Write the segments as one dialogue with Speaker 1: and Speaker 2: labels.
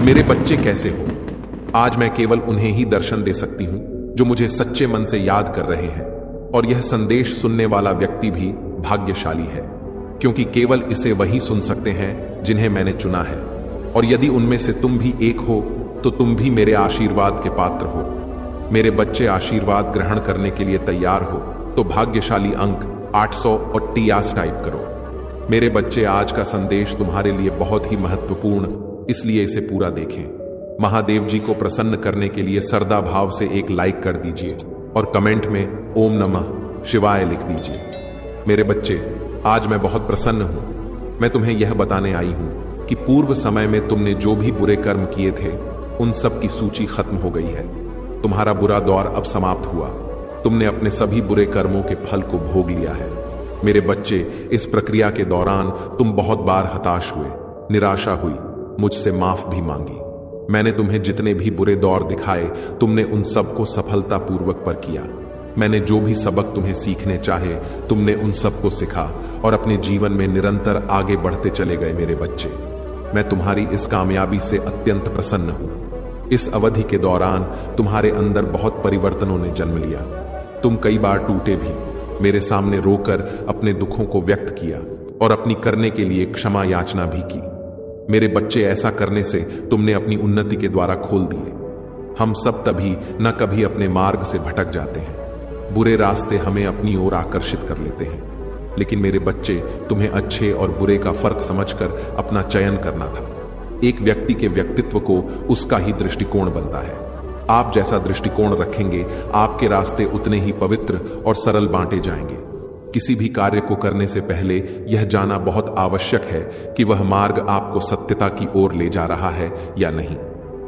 Speaker 1: मेरे बच्चे कैसे हो? आज मैं केवल उन्हें ही दर्शन दे सकती हूं जो मुझे सच्चे मन से याद कर रहे हैं, और यह संदेश सुनने वाला व्यक्ति भी भाग्यशाली है, क्योंकि केवल इसे वही सुन सकते हैं जिन्हें मैंने चुना है। और यदि उनमें से तुम भी एक हो तो तुम भी मेरे आशीर्वाद के पात्र हो। मेरे बच्चे, आशीर्वाद ग्रहण करने के लिए तैयार हो तो भाग्यशाली अंक 800 टाइप करो। मेरे बच्चे, आज का संदेश तुम्हारे लिए बहुत ही महत्वपूर्ण, इसलिए इसे पूरा देखें। महादेव जी को प्रसन्न करने के लिए श्रद्धा भाव से एक लाइक कर दीजिए और कमेंट में ओम नमः शिवाय लिख दीजिए। मेरे बच्चे, आज मैं बहुत प्रसन्न हूं। मैं तुम्हें यह बताने आई हूं कि पूर्व समय में तुमने जो भी बुरे कर्म किए थे उन सब की सूची खत्म हो गई है। तुम्हारा बुरा दौर अब समाप्त हुआ। तुमने अपने सभी बुरे कर्मों के फल को भोग लिया है। मेरे बच्चे, इस प्रक्रिया के दौरान तुम बहुत बार हताश हुए, निराशा हुई, मुझसे माफ भी मांगी। मैंने तुम्हें जितने भी बुरे दौर दिखाए, तुमने उन सबको सफलतापूर्वक पर किया। मैंने जो भी सबक तुम्हें सीखने चाहे, तुमने उन सबको सिखा और अपने जीवन में निरंतर आगे बढ़ते चले गए। मेरे बच्चे, मैं तुम्हारी इस कामयाबी से अत्यंत प्रसन्न हूं। इस अवधि के दौरान तुम्हारे अंदर बहुत परिवर्तनों ने जन्म लिया। तुम कई बार टूटे भी, मेरे सामने रोकर अपने दुखों को व्यक्त किया और अपनी करने के लिए क्षमा याचना भी की। मेरे बच्चे, ऐसा करने से तुमने अपनी उन्नति के द्वारा खोल दिए। हम सब तभी न कभी अपने मार्ग से भटक जाते हैं। बुरे रास्ते हमें अपनी ओर आकर्षित कर लेते हैं। लेकिन मेरे बच्चे, तुम्हें अच्छे और बुरे का फर्क समझकर अपना चयन करना था। एक व्यक्ति के व्यक्तित्व को उसका ही दृष्टिकोण बनता है। आप जैसा दृष्टिकोण रखेंगे, आपके रास्ते उतने ही पवित्र और सरल बांटे जाएंगे। किसी भी कार्य को करने से पहले यह जानना बहुत आवश्यक है कि वह मार्ग आपको सत्यता की ओर ले जा रहा है या नहीं।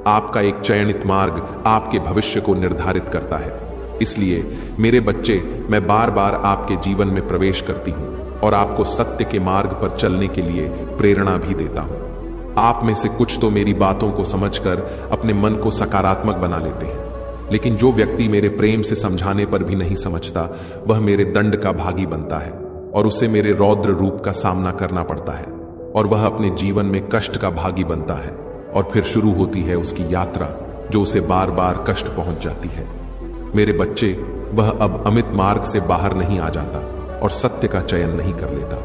Speaker 1: आपका एक चयनित मार्ग आपके भविष्य को निर्धारित करता है। इसलिए मेरे बच्चे, मैं बार बार आपके जीवन में प्रवेश करती हूं और आपको सत्य के मार्ग पर चलने के लिए प्रेरणा भी देता हूं। आप में से कुछ तो मेरी बातों को समझकर अपने मन को सकारात्मक बना लेते हैं, लेकिन जो व्यक्ति मेरे प्रेम से समझाने पर भी नहीं समझता, वह मेरे दंड का भागी बनता है और उसे मेरे रौद्र रूप का सामना करना पड़ता है, और वह अपने जीवन में कष्ट का भागी बनता है। और फिर शुरू होती है उसकी यात्रा, जो उसे बार बार कष्ट पहुंच जाती है। मेरे बच्चे, वह अब अमित मार्ग से बाहर नहीं आ जाता और सत्य का चयन नहीं कर लेता।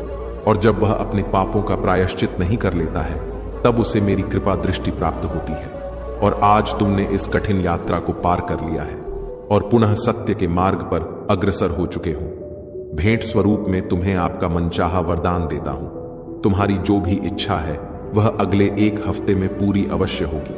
Speaker 1: और जब वह अपने पापों का प्रायश्चित नहीं कर लेता है, तब उसे मेरी कृपा दृष्टि प्राप्त होती है। और आज तुमने इस कठिन यात्रा को पार कर लिया है और पुनः सत्य के मार्ग पर अग्रसर हो चुके हो। भेंट स्वरूप में तुम्हें आपका मनचाहा वरदान देता हूं। तुम्हारी जो भी इच्छा है वह अगले 1 हफ्ते में पूरी अवश्य होगी।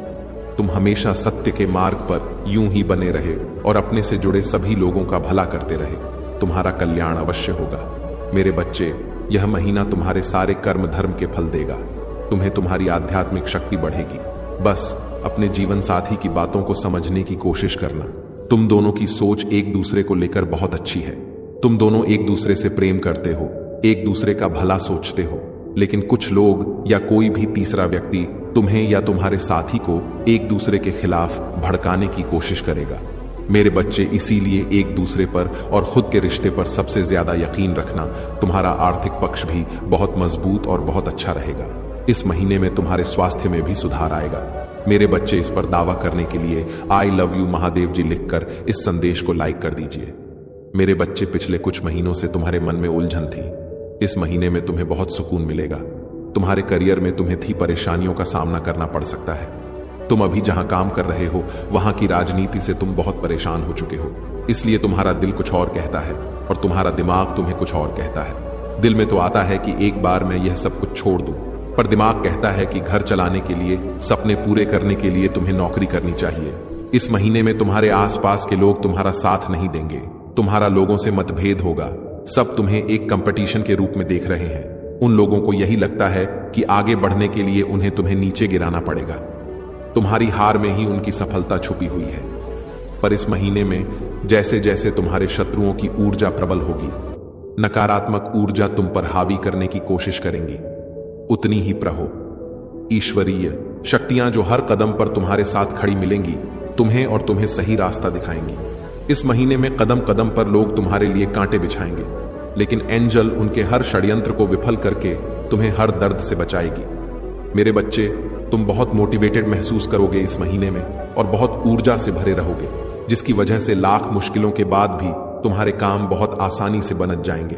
Speaker 1: तुम हमेशा सत्य के मार्ग पर यूं ही बने रहे और अपने से जुड़े सभी लोगों का भला करते रहे। तुम्हारा कल्याण अवश्य होगा। मेरे बच्चे, यह महीना तुम्हारे सारे कर्म धर्म के फल देगा। तुम्हें तुम्हारी आध्यात्मिक शक्ति बढ़ेगी। बस अपने जीवन साथी की बातों को समझने की कोशिश करना। तुम दोनों की सोच एक दूसरे को लेकर बहुत अच्छी है। तुम दोनों एक दूसरे से प्रेम करते हो, एक दूसरे का भला सोचते हो, लेकिन कुछ लोग या कोई भी तीसरा व्यक्ति तुम्हें या तुम्हारे साथी को एक दूसरे के खिलाफ भड़काने की कोशिश करेगा। मेरे बच्चे, इसीलिए एक दूसरे पर और खुद के रिश्ते पर सबसे ज्यादा यकीन रखना। तुम्हारा आर्थिक पक्ष भी बहुत मजबूत और बहुत अच्छा रहेगा। इस महीने में तुम्हारे स्वास्थ्य में भी सुधार आएगा। मेरे बच्चे, इस पर दावा करने के लिए आई लव यू महादेव जी लिखकर इस संदेश को लाइक कर दीजिए। मेरे बच्चे, पिछले कुछ महीनों से तुम्हारे मन में उलझन थी। इस महीने में तुम्हें बहुत सुकून मिलेगा। तुम्हारे करियर में तुम्हें थी परेशानियों का सामना करना पड़ सकता है। तुम अभी जहां काम कर रहे हो, वहां की राजनीति से तुम बहुत परेशान हो चुके हो। इसलिए तुम्हारा दिल कुछ और कहता है और तुम्हारा दिमाग तुम्हें कुछ और कहता है। दिल में तो आता है कि एक बार मैं यह सब कुछ छोड़ दूं, पर दिमाग कहता है कि घर चलाने के लिए, सपने पूरे करने के लिए तुम्हें नौकरी करनी चाहिए। इस महीने में तुम्हारे आसपास के लोग तुम्हारा साथ नहीं देंगे। तुम्हारा लोगों से मतभेद होगा। सब तुम्हें एक कंपटीशन के रूप में देख रहे हैं। उन लोगों को यही लगता है कि आगे बढ़ने के लिए उन्हें तुम्हें नीचे गिराना पड़ेगा। तुम्हारी हार में ही उनकी सफलता छुपी हुई है। पर इस महीने में जैसे जैसे तुम्हारे शत्रुओं की ऊर्जा प्रबल होगी, नकारात्मक ऊर्जा तुम पर हावी करने की कोशिश करेंगी, उतनी ही प्रहो ईश्वरीय शक्तियां जो हर कदम पर तुम्हारे साथ खड़ी मिलेंगी, तुम्हें और तुम्हें सही रास्ता दिखाएंगी। इस महीने में कदम कदम पर लोग तुम्हारे लिए कांटे बिछाएंगे, लेकिन एंजल उनके हर षड्यंत्र को विफल करके तुम्हें हर दर्द से बचाएगी। मेरे बच्चे, तुम बहुत मोटिवेटेड महसूस करोगे इस महीने में और बहुत ऊर्जा से भरे रहोगे, जिसकी वजह से लाख मुश्किलों के बाद भी तुम्हारे काम बहुत आसानी से बन जाएंगे।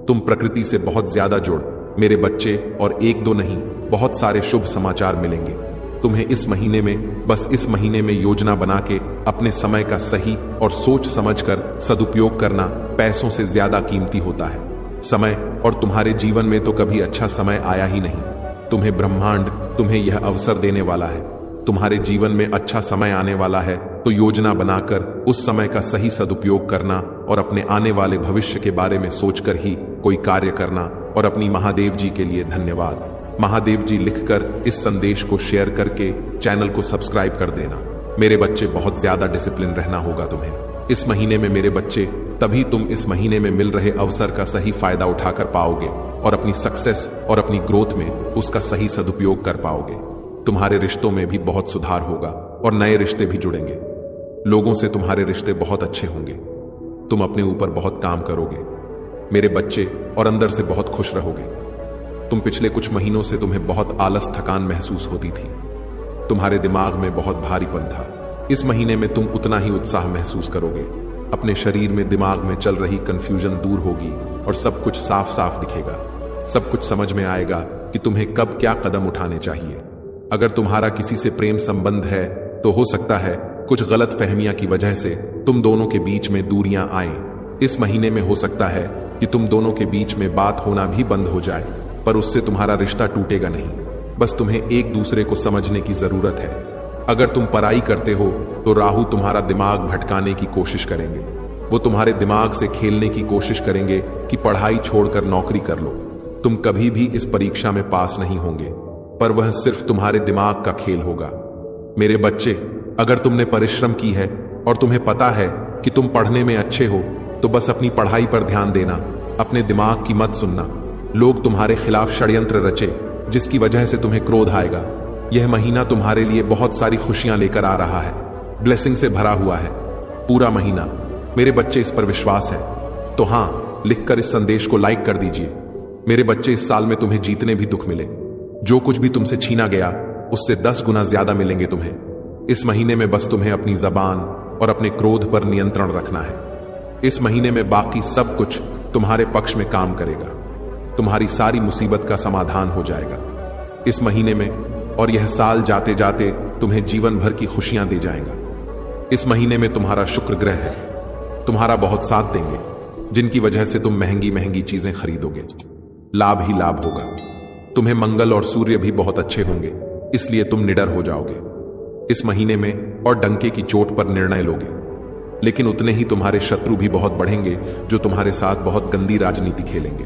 Speaker 1: तुम प्रकृति से बहुत ज्यादा जुड़ मेरे बच्चे, और एक दो नहीं बहुत सारे शुभ समाचार मिलेंगे तुम्हें इस महीने में। बस इस महीने में योजना बना के अपने समय का सही और सोच समझकर सदुपयोग करना पैसों से ज्यादा कीमती होता है। समय और तुम्हारे जीवन में तो कभी अच्छा समय आया ही नहीं। तुम्हें ब्रह्मांड तुम्हें यह अवसर देने वाला है। तुम्हारे जीवन में अच्छा समय आने वाला है, तो योजना बनाकर उस समय का सही सदुपयोग करना और अपने आने वाले भविष्य के बारे में सोचकर ही कोई कार्य करना। और अपनी महादेव जी के लिए धन्यवाद। महादेव जी लिखकर इस संदेश को शेयर करके चैनल को सब्सक्राइब कर देना। मेरे बच्चे बहुत ज्यादा डिसिप्लिन रहना होगा तुम्हें इस महीने में मेरे बच्चे, तभी तुम इस महीने में मिल रहे अवसर का सही फायदा उठाकर पाओगे और अपनी सक्सेस और अपनी ग्रोथ में उसका सही सदुपयोग कर पाओगे। तुम्हारे रिश्तों में भी बहुत सुधार होगा और नए रिश्ते भी जुड़ेंगे। लोगों से तुम्हारे रिश्ते बहुत अच्छे होंगे। तुम अपने ऊपर बहुत काम करोगे मेरे बच्चे, और अंदर से बहुत खुश रहोगे। तुम पिछले कुछ महीनों से तुम्हें बहुत आलस थकान महसूस होती थी। तुम्हारे दिमाग में बहुत भारीपन था। इस महीने में तुम उतना ही उत्साह महसूस करोगे। अपने शरीर में दिमाग में चल रही कंफ्यूजन दूर होगी और सब कुछ साफ साफ दिखेगा। सब कुछ समझ में आएगा कि तुम्हें कब क्या कदम उठाने चाहिए। अगर तुम्हारा किसी से प्रेम संबंध है तो हो सकता है कुछ गलत फहमियां की वजह से तुम दोनों के बीच में दूरियां आए। इस महीने में हो सकता है कि तुम दोनों के बीच में बात होना भी बंद हो जाए, पर उससे तुम्हारा रिश्ता टूटेगा नहीं। बस तुम्हें एक दूसरे को समझने की जरूरत है। अगर तुम पढ़ाई करते हो तो राहु तुम्हारा दिमाग भटकाने की कोशिश करेंगे। वो तुम्हारे दिमाग से खेलने की कोशिश करेंगे कि पढ़ाई छोड़कर नौकरी कर लो। तुम कभी भी इस परीक्षा में पास नहीं होंगे, पर वह सिर्फ तुम्हारे दिमाग का खेल होगा। मेरे बच्चे, अगर तुमने परिश्रम की है और तुम्हें पता है कि तुम पढ़ने में अच्छे हो, तो बस अपनी पढ़ाई पर ध्यान देना, अपने दिमाग की मत सुनना। लोग तुम्हारे खिलाफ षड्यंत्र रचे जिसकी वजह से तुम्हें क्रोध आएगा। यह महीना तुम्हारे लिए बहुत सारी खुशियां लेकर आ रहा है, ब्लेसिंग से भरा हुआ है पूरा महीना। मेरे बच्चे, इस पर विश्वास है तो हां लिखकर इस संदेश को लाइक कर दीजिए। मेरे बच्चे, इस साल में तुम्हें जीतने भी दुख मिले। जो कुछ भी तुमसे छीना गया उससे 10 गुना ज्यादा मिलेंगे तुम्हें। इस महीने में बस तुम्हें अपनी जबान और अपने क्रोध पर नियंत्रण रखना है। इस महीने में बाकी सब कुछ तुम्हारे पक्ष में काम करेगा। तुम्हारी सारी मुसीबत का समाधान हो जाएगा इस महीने में, और यह साल जाते जाते तुम्हें जीवन भर की खुशियां दे जाएगा। इस महीने में तुम्हारा शुक्र ग्रह है, तुम्हारा बहुत साथ देंगे, जिनकी वजह से तुम महंगी महंगी चीजें खरीदोगे। लाभ ही लाभ होगा। तुम्हें मंगल और सूर्य भी बहुत अच्छे होंगे, इसलिए तुम निडर हो जाओगे इस महीने में और डंके की चोट पर निर्णय लोगे। लेकिन उतने ही तुम्हारे शत्रु भी बहुत बढ़ेंगे जो तुम्हारे साथ बहुत गंदी राजनीति खेलेंगे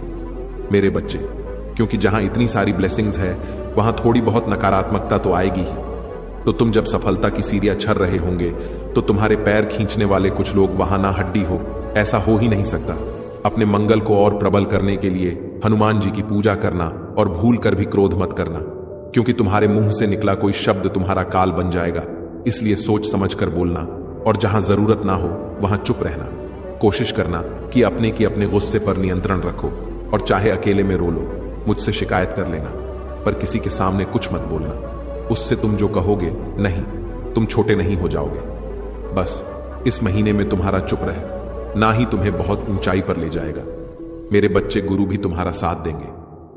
Speaker 1: मेरे बच्चे, क्योंकि जहां इतनी सारी ब्लेसिंग्स है वहां थोड़ी बहुत नकारात्मकता तो आएगी ही। तो तुम जब सफलता की सीढ़ियां चढ़ रहे होंगे तो तुम्हारे पैर खींचने वाले कुछ लोग वहां ना हड्डी हो, ऐसा हो ही नहीं सकता। अपने मंगल को और प्रबल करने के लिए हनुमान जी की पूजा करना और भूल कर भी क्रोध मत करना, क्योंकि तुम्हारे मुंह से निकला कोई शब्द तुम्हारा काल बन जाएगा। इसलिए सोच समझ कर बोलना, और जहां जरूरत ना हो वहां चुप रहना। कोशिश करना कि अपने गुस्से पर नियंत्रण रखो, और चाहे अकेले में रो लो, मुझसे शिकायत कर लेना, पर किसी के सामने कुछ मत बोलना। उससे तुम जो कहोगे, नहीं, तुम छोटे नहीं हो जाओगे। बस इस महीने में तुम्हारा चुप रहे ना ही तुम्हें बहुत ऊंचाई पर ले जाएगा। मेरे बच्चे, गुरु भी तुम्हारा साथ देंगे,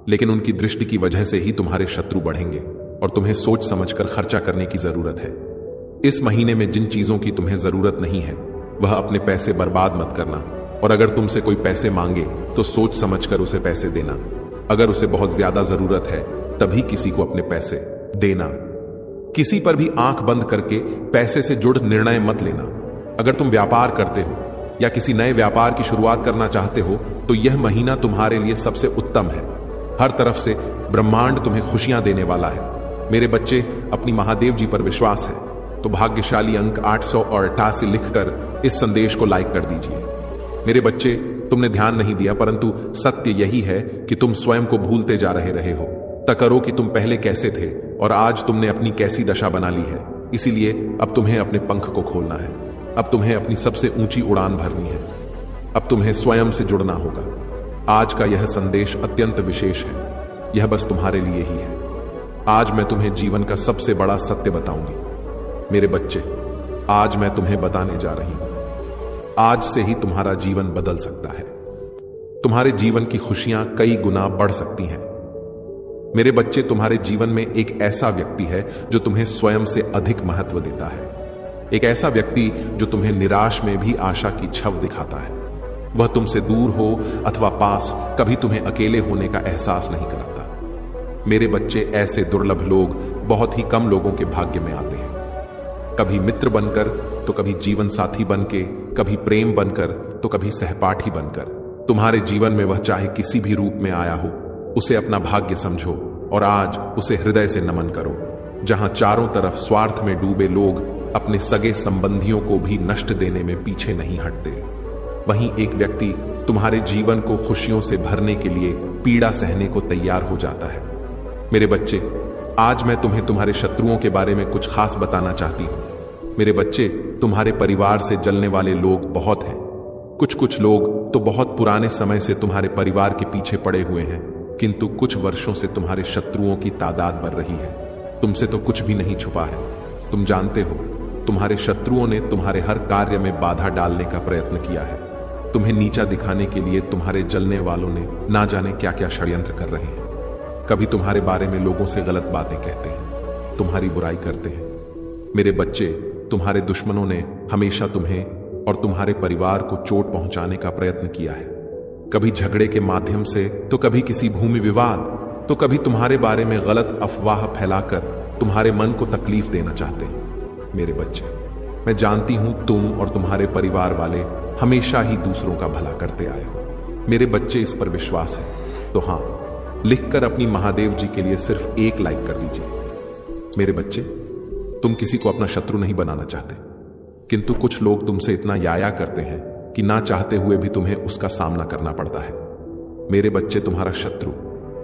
Speaker 1: लेकिन उनकी दृष्टि की वजह से ही तुम्हारे शत्रु बढ़ेंगे और तुम्हें सोच समझकर खर्चा करने की जरूरत है। इस महीने में जिन चीजों की तुम्हें जरूरत नहीं है वह अपने पैसे बर्बाद मत करना, और अगर तुमसे कोई पैसे मांगे तो सोच समझकर उसे पैसे देना। अगर उसे बहुत ज्यादा जरूरत है तभी किसी को अपने पैसे देना। किसी पर भी आंख बंद करके पैसे से जुड़ निर्णय मत लेना। अगर तुम व्यापार करते हो या किसी नए व्यापार की शुरुआत करना चाहते हो तो यह महीना तुम्हारे लिए सबसे उत्तम है। हर तरफ से ब्रह्मांड तुम्हें खुशियां देने वाला है। मेरे बच्चे, अपनी महादेव जी पर विश्वास है तो भाग्यशाली अंक 888 लिखकर इस संदेश को लाइक कर दीजिए। मेरे बच्चे, तुमने ध्यान नहीं दिया, परंतु सत्य यही है कि तुम स्वयं को भूलते जा रहे हो। तकरो कि तुम पहले कैसे थे और आज तुमने अपनी कैसी दशा बना ली है। इसीलिए अब तुम्हें अपने पंख को खोलना है। अब तुम्हें अपनी सबसे ऊंची उड़ान भरनी है। अब तुम्हें स्वयं से जुड़ना होगा। आज का यह संदेश अत्यंत विशेष है। यह बस तुम्हारे लिए ही है। आज मैं तुम्हें जीवन का सबसे बड़ा सत्य बताऊंगी। मेरे बच्चे, आज मैं तुम्हें बताने जा रही हूं। आज से ही तुम्हारा जीवन बदल सकता है। तुम्हारे जीवन की खुशियां कई गुना बढ़ सकती हैं। मेरे बच्चे, तुम्हारे जीवन में एक ऐसा व्यक्ति है जो तुम्हें स्वयं से अधिक महत्व देता है। एक ऐसा व्यक्ति जो तुम्हें निराश में भी आशा की छव दिखाता है। वह तुमसे दूर हो अथवा पास, कभी तुम्हें अकेले होने का एहसास नहीं कराता। मेरे बच्चे, ऐसे दुर्लभ लोग बहुत ही कम लोगों के भाग्य में आते हैं। कभी मित्र बनकर, तो कभी जीवन साथी बनके, कभी प्रेम बनकर, तो कभी सहपाठी बनकर। तुम्हारे जीवन में वह चाहे किसी भी रूप में आया हो, उसे अपना भाग्य समझो और आज उसे हृदय से नमन करो। जहां चारों तरफ स्वार्थ में डूबे लोग अपने सगे संबंधियों को भी नष्ट देने में पीछे नहीं हटते, वहीं एक व्यक्ति तुम्हारे जीवन को खुशियों से भरने के लिए पीड़ा सहने को तैयार हो जाता है। मेरे बच्चे, आज मैं तुम्हें तुम्हारे शत्रुओं के बारे में कुछ खास बताना चाहती हूं। मेरे बच्चे, तुम्हारे परिवार से जलने वाले लोग बहुत हैं। कुछ लोग तो बहुत पुराने समय से तुम्हारे परिवार के पीछे पड़े हुए हैं, किंतु कुछ वर्षों से तुम्हारे शत्रुओं की तादाद बढ़ रही है। तुमसे तो कुछ भी नहीं छुपा है। तुम जानते हो, तुम्हारे शत्रुओं ने तुम्हारे हर कार्य में बाधा डालने का प्रयत्न किया है। तुम्हें नीचा दिखाने के लिए तुम्हारे जलने वालों ने ना जाने क्या क्या षड्यंत्र कर रहे हैं। कभी तुम्हारे बारे में लोगों से गलत बातें कहते हैं, तुम्हारी बुराई करते हैं। मेरे बच्चे, तुम्हारे दुश्मनों ने हमेशा तुम्हें और तुम्हारे परिवार को चोट पहुंचाने का प्रयत्न किया है। कभी झगड़े के माध्यम से, तो कभी किसी भूमि विवाद, तो कभी तुम्हारे बारे में गलत अफवाह फैलाकर तुम्हारे मन को तकलीफ देना चाहते हैं। मेरे बच्चे, मैं जानती हूं तुम और तुम्हारे परिवार वाले हमेशा ही दूसरों का भला करते आए हो। मेरे बच्चे, इस पर विश्वास है तो हां, लिखकर अपनी महादेव जी के लिए सिर्फ एक लाइक कर दीजिए। मेरे बच्चे, तुम किसी को अपना शत्रु नहीं बनाना चाहते, किंतु कुछ लोग तुमसे इतना याया करते हैं कि ना चाहते हुए भी तुम्हें उसका सामना करना पड़ता है। मेरे बच्चे, तुम्हारा शत्रु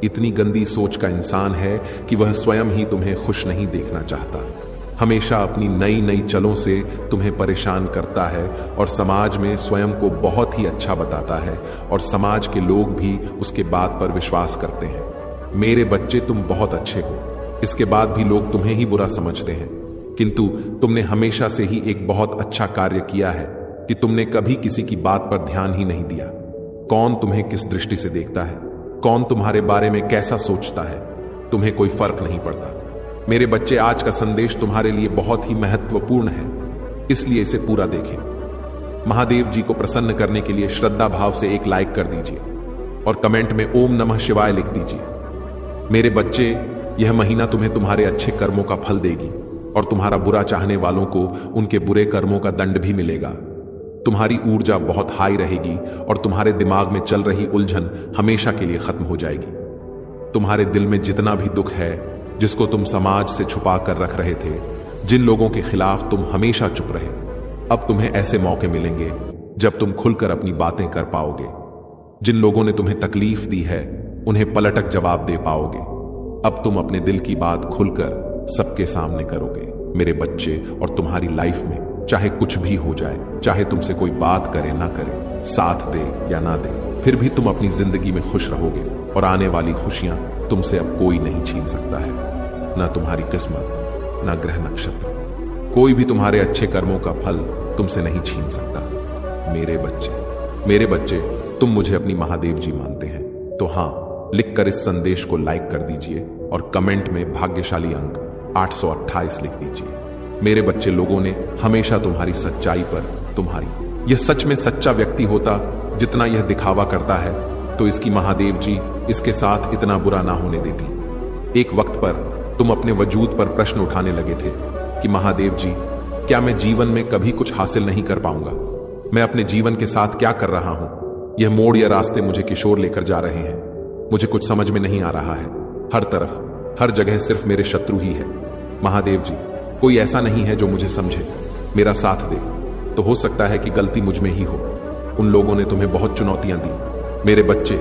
Speaker 1: इतनी गंदी सोच का इंसान है कि वह स्वयं ही तुम्हें खुश नहीं देखना चाहता। हमेशा अपनी नई नई चलों से तुम्हें परेशान करता है और समाज में स्वयं को बहुत ही अच्छा बताता है और समाज के लोग भी उसके बात पर विश्वास करते हैं। मेरे बच्चे, तुम बहुत अच्छे हो, इसके बाद भी लोग तुम्हें ही बुरा समझते हैं, किंतु तुमने हमेशा से ही एक बहुत अच्छा कार्य किया है कि तुमने कभी किसी की बात पर ध्यान ही नहीं दिया। कौन तुम्हें किस दृष्टि से देखता है, कौन तुम्हारे बारे में कैसा सोचता है, तुम्हें कोई फर्क नहीं पड़ता। मेरे बच्चे, आज का संदेश तुम्हारे लिए बहुत ही महत्वपूर्ण है, इसलिए इसे पूरा देखें। महादेव जी को प्रसन्न करने के लिए श्रद्धा भाव से एक लाइक कर दीजिए और कमेंट में ओम नमः शिवाय लिख दीजिए। मेरे बच्चे, यह महीना तुम्हें तुम्हारे अच्छे कर्मों का फल देगी और तुम्हारा बुरा चाहने वालों को उनके बुरे कर्मों का दंड भी मिलेगा। तुम्हारी ऊर्जा बहुत हाई रहेगी और तुम्हारे दिमाग में चल रही उलझन हमेशा के लिए खत्म हो जाएगी। तुम्हारे दिल में जितना भी दुख है, जिसको तुम समाज से छुपा कर रख रहे थे, जिन लोगों के खिलाफ तुम हमेशा चुप रहे, अब तुम्हें ऐसे मौके मिलेंगे जब तुम खुलकर अपनी बातें कर पाओगे। जिन लोगों ने तुम्हें तकलीफ दी है, उन्हें पलटक जवाब दे पाओगे। अब तुम अपने दिल की बात खुलकर सबके सामने करोगे। मेरे बच्चे, और तुम्हारी लाइफ में चाहे कुछ भी हो जाए, चाहे तुमसे कोई बात करे ना करे, साथ दे या ना दे, फिर भी तुम अपनी जिंदगी में खुश रहोगे और आने वाली खुशियां तुमसे अब कोई नहीं छीन सकता है। ना तुम्हारी किस्मत, ना ग्रह नक्षत्र, कोई भी तुम्हारे अच्छे कर्मों का फल तुमसे नहीं छीन सकता। मेरे बच्चे, तुम मुझे अपनी महादेव जी मानते हैं तो हां, लिखकर इस संदेश को लाइक कर दीजिए और कमेंट में भाग्यशाली अंक 828 लिख दीजिए। मेरे बच्चे, लोगों ने हमेशा तुम्हारी सच्चाई पर यह सच में सच्चा व्यक्ति होता जितना यह दिखावा करता है, तो इसकी महादेव जी इसके साथ इतना बुरा ना होने देती। एक वक्त पर तुम अपने वजूद पर प्रश्न उठाने लगे थे कि महादेव जी, क्या मैं जीवन में कभी कुछ हासिल नहीं कर पाऊंगा? मैं अपने जीवन के साथ क्या कर रहा हूं? यह मोड़ या रास्ते मुझे किशोर लेकर जा रहे हैं। मुझे कुछ समझ में नहीं आ रहा है। हर तरफ, हर जगह सिर्फ मेरे शत्रु ही है। महादेव जी, कोई ऐसा नहीं है जो मुझे समझे, मेरा साथ दे। तो हो सकता है कि गलती मुझ में ही हो। उन लोगों ने तुम्हें बहुत चुनौतियां दी मेरे बच्चे,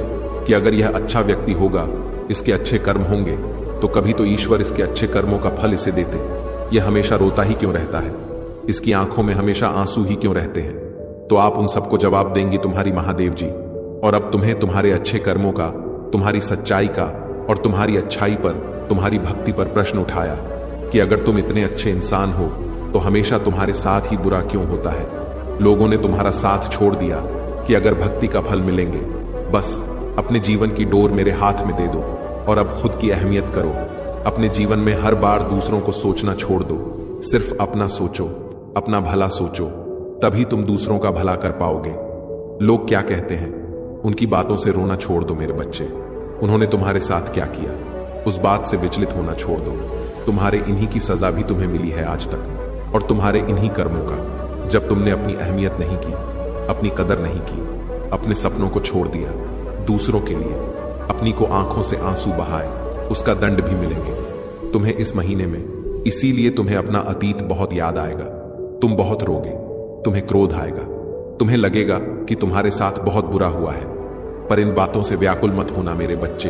Speaker 1: कि अगर यह अच्छा व्यक्ति होगा, इसके अच्छे कर्म होंगे, तो कभी तो ईश्वर इसके अच्छे कर्मों का फल इसे देते। यह हमेशा रोता ही क्यों रहता है? इसकी आंखों में हमेशा आंसू ही क्यों रहते हैं? तो आप उन सबको जवाब देंगी तुम्हारी महादेव जी। और अब तुम्हें तुम्हारे अच्छे कर्मों का, तुम्हारी सच्चाई का और तुम्हारी अच्छाई पर तुम्हारी भक्ति पर प्रश्न उठाया कि अगर तुम इतने अच्छे इंसान हो तो हमेशा तुम्हारे साथ ही बुरा क्यों होता है। लोगों ने तुम्हारा साथ छोड़ दिया कि अगर भक्ति का फल मिलेंगे, बस अपने जीवन की डोर मेरे हाथ में दे दो और अब खुद की अहमियत करो। अपने जीवन में हर बार दूसरों को सोचना छोड़ दो, सिर्फ अपना सोचो, अपना भला सोचो, तभी तुम दूसरों का भला कर पाओगे। लोग क्या कहते हैं, उनकी बातों से रोना छोड़ दो मेरे बच्चे। उन्होंने तुम्हारे साथ क्या किया, उस बात से विचलित होना छोड़ दो। तुम्हारे इन्हीं की सजा भी तुम्हें मिली है आज तक, और तुम्हारे इन्हीं कर्मों का, जब तुमने अपनी अहमियत नहीं की, अपनी कदर नहीं की, अपने सपनों को छोड़ दिया दूसरों के लिए, अपनी को आंखों से आंसू बहाए, उसका दंड भी मिलेंगे तुम्हें इस महीने में। इसीलिए तुम्हें अपना अतीत बहुत याद आएगा, तुम बहुत रोगे, तुम्हें क्रोध आएगा, तुम्हें लगेगा कि तुम्हारे साथ बहुत बुरा हुआ है। पर इन बातों से व्याकुल मत होना मेरे बच्चे।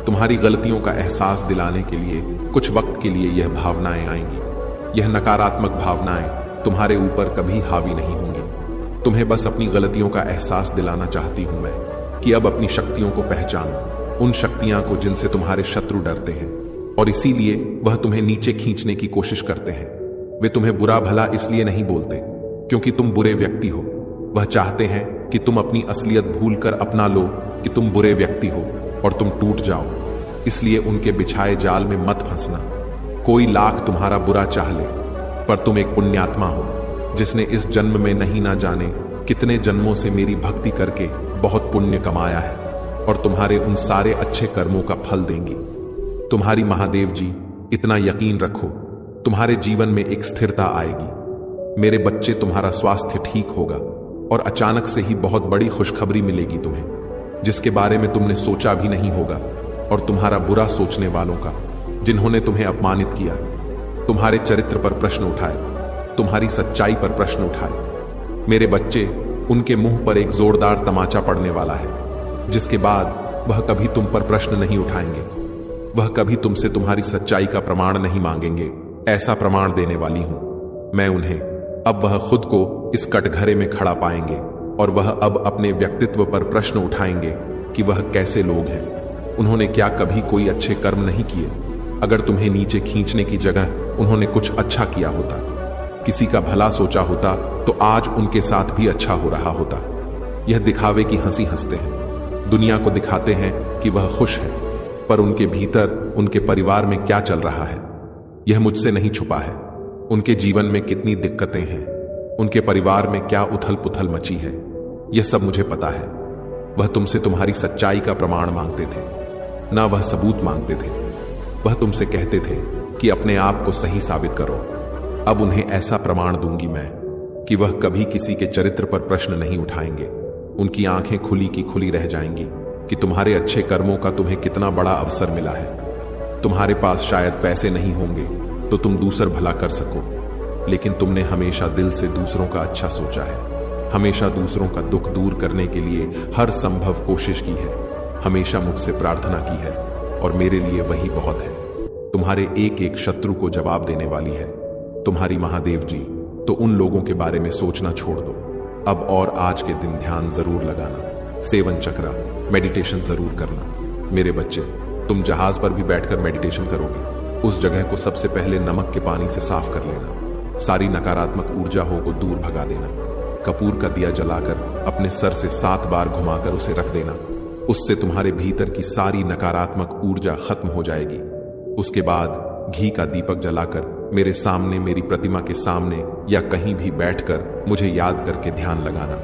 Speaker 1: तुम्हारी गलतियों का एहसास दिलाने के लिए कुछ वक्त के लिए यह भावनाएं आएंगी। यह नकारात्मक भावनाएं तुम्हारे ऊपर कभी हावी नहीं होंगी। तुम्हें बस अपनी गलतियों का एहसास दिलाना चाहती हूं मैं कि अब अपनी शक्तियों को पहचानो, उन शक्तियां को जिनसे तुम्हारे शत्रु डरते हैं और इसीलिए वह तुम्हें नीचे खींचने की कोशिश करते हैं। वे तुम्हें बुरा भला इसलिए नहीं बोलते क्योंकि तुम बुरे व्यक्ति हो। वह चाहते हैं कि तुम अपनी असलियत भूलकर अपना लो कि तुम बुरे व्यक्ति हो और तुम टूट जाओ। इसलिए उनके बिछाए जाल में मत फंसना। कोई लाख तुम्हारा बुरा चाह ले, पर तुम एक पुण्यात्मा हो जिसने इस जन्म में नहीं ना जाने कितने जन्मों से मेरी भक्ति करके बहुत पुण्य कमाया है, और तुम्हारे उन सारे अच्छे कर्मों का फल देंगी। तुम्हारी महादेव जी, इतना यकीन रखो, तुम्हारे जीवन में एक स्थिरता आएगी। मेरे बच्चे, तुम्हारा स्वास्थ्य ठीक होगा और अचानक से ही बहुत बड़ी खुशखबरी मिलेगी तुम्हें, जिसके बारे में तुमने सोचा भी नहीं होगा। और तुम्हारा बुरा सोचने वालों का, जिन्होंने तुम्हें अपमानित किया, तुम्हारे चरित्र पर प्रश्न उठाए, तुम्हारी सच्चाई पर प्रश्न उठाए, मेरे बच्चे, उनके मुंह पर एक जोरदार तमाचा पड़ने वाला है, जिसके बाद वह कभी तुम पर प्रश्न नहीं उठाएंगे। वह कभी तुमसे तुम्हारी सच्चाई का प्रमाण नहीं मांगेंगे। ऐसा प्रमाण देने वाली हूं मैं उन्हें। अब वह खुद को इस कटघरे में खड़ा पाएंगे और वह अब अपने व्यक्तित्व पर प्रश्न उठाएंगे कि वह कैसे लोग हैं। उन्होंने क्या कभी कोई अच्छे कर्म नहीं किए? अगर तुम्हें नीचे खींचने की जगह उन्होंने कुछ अच्छा किया होता, किसी का भला सोचा होता, तो आज उनके साथ भी अच्छा हो रहा होता। यह दिखावे की हंसी हंसते हैं, दुनिया को दिखाते हैं कि वह खुश है, पर उनके भीतर उनके परिवार में क्या चल रहा है यह मुझसे नहीं छुपा है। उनके जीवन में कितनी दिक्कतें हैं, उनके परिवार में क्या उथल पुथल मची है, यह सब मुझे पता है। वह तुमसे तुम्हारी सच्चाई का प्रमाण मांगते थे, ना वह सबूत मांगते थे। वह तुमसे कहते थे कि अपने आप को सही साबित करो। अब उन्हें ऐसा प्रमाण दूंगी मैं कि वह कभी किसी के चरित्र पर प्रश्न नहीं उठाएंगे। उनकी आंखें खुली की खुली रह जाएंगी कि तुम्हारे अच्छे कर्मों का तुम्हें कितना बड़ा अवसर मिला है। तुम्हारे पास शायद पैसे नहीं होंगे तो तुम दूसर भला कर सको, लेकिन तुमने हमेशा दिल से दूसरों का अच्छा सोचा है, हमेशा दूसरों का दुख दूर करने के लिए हर संभव कोशिश की है, हमेशा मुझसे प्रार्थना की है, और मेरे लिए वही बहुत है। तुम्हारे एक एक शत्रु को जवाब देने वाली है तुम्हारी महादेव जी। तो उन लोगों के बारे में सोचना छोड़ दो अब, और आज के दिन ध्यान जरूर लगाना, सेवन चक्रा, मेडिटेशन जरूर करना। मेरे बच्चे, तुम जहाज पर भी बैठकर मेडिटेशन करोगे, उस जगह को सबसे पहले नमक के पानी से साफ कर लेना। सारी नकारात्मक ऊर्जा को दूर भगा देना। कपूर का दिया जलाकर अपने सर से 7 बार घुमाकर उसे रख देना। उससे तुम्हारे भीतर की सारी नकारात्मक ऊर्जा खत्म हो जाएगी। उसके बाद घी का दीपक जलाकर मेरे सामने, मेरी प्रतिमा के सामने या कहीं भी बैठकर मुझे याद करके ध्यान लगाना।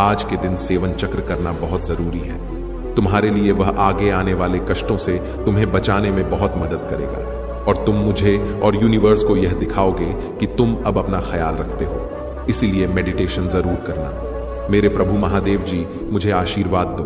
Speaker 1: आज के दिन सेवन चक्र करना बहुत जरूरी है। तुम्हारे लिए वह आगे आने वाले कष्टों से तुम्हें बचाने में बहुत मदद करेगा, और तुम मुझे और यूनिवर्स को यह दिखाओगे कि तुम अब अपना ख्याल रखते हो। इसीलिए मेडिटेशन जरूर करना। मेरे प्रभु महादेव जी, मुझे आशीर्वाद दो